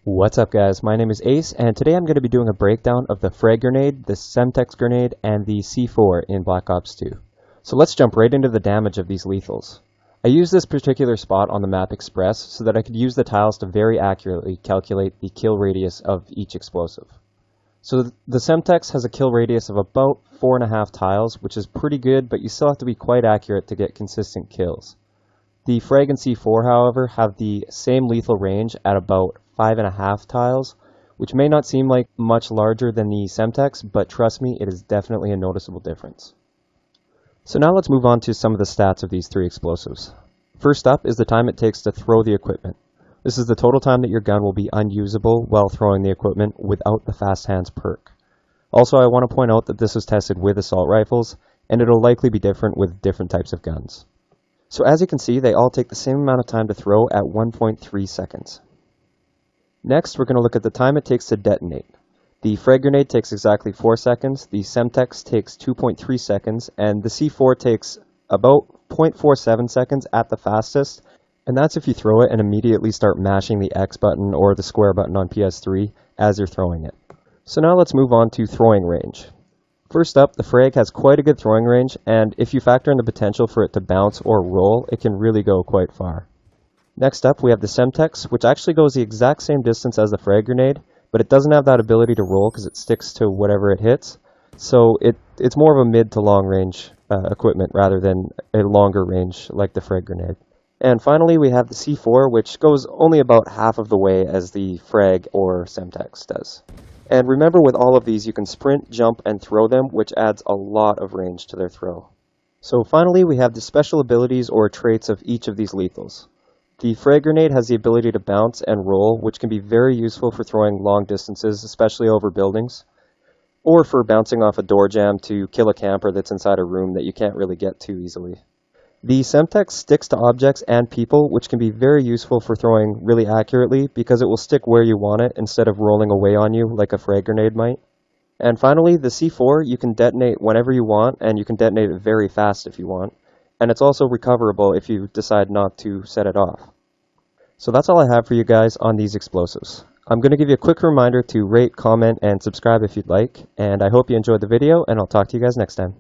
What's up guys, my name is Ace and today I'm going to be doing a breakdown of the Frag grenade, the Semtex grenade, and the C4 in Black Ops 2. So let's jump right into the damage of these lethals. I used this particular spot on the map Express so that I could use the tiles to very accurately calculate the kill radius of each explosive. So the Semtex has a kill radius of about 4.5 tiles, which is pretty good, but you still have to be quite accurate to get consistent kills. The Frag and C4, however, have the same lethal range at about 5.5 tiles, which may not seem like much larger than the Semtex, but trust me, it is definitely a noticeable difference. So now let's move on to some of the stats of these three explosives. First up is the time it takes to throw the equipment. This is the total time that your gun will be unusable while throwing the equipment without the Fast Hands perk. Also, I want to point out that this was tested with assault rifles, and it'll likely be different with different types of guns. So as you can see, they all take the same amount of time to throw at 1.3 seconds. Next, we're going to look at the time it takes to detonate. The Frag grenade takes exactly 4 seconds, the Semtex takes 2.3 seconds, and the C4 takes about 0.47 seconds at the fastest, and that's if you throw it and immediately start mashing the X button or the square button on PS3 as you're throwing it. So now let's move on to throwing range. First up, the Frag has quite a good throwing range, and if you factor in the potential for it to bounce or roll, it can really go quite far. Next up, we have the Semtex, which actually goes the exact same distance as the Frag grenade, but it doesn't have that ability to roll because it sticks to whatever it hits, so it's more of a mid to long range equipment rather than a longer range like the Frag grenade. And finally, we have the C4, which goes only about half of the way as the Frag or Semtex does. And remember, with all of these, you can sprint, jump, and throw them, which adds a lot of range to their throw. So finally, we have the special abilities or traits of each of these lethals. The Frag grenade has the ability to bounce and roll, which can be very useful for throwing long distances, especially over buildings, or for bouncing off a door jamb to kill a camper that's inside a room that you can't really get to easily. The Semtex sticks to objects and people, which can be very useful for throwing really accurately because it will stick where you want it instead of rolling away on you like a Frag grenade might. And finally, the C4 you can detonate whenever you want, and you can detonate it very fast if you want. And it's also recoverable if you decide not to set it off. So that's all I have for you guys on these explosives. I'm going to give you a quick reminder to rate, comment, and subscribe if you'd like, and I hope you enjoyed the video, and I'll talk to you guys next time.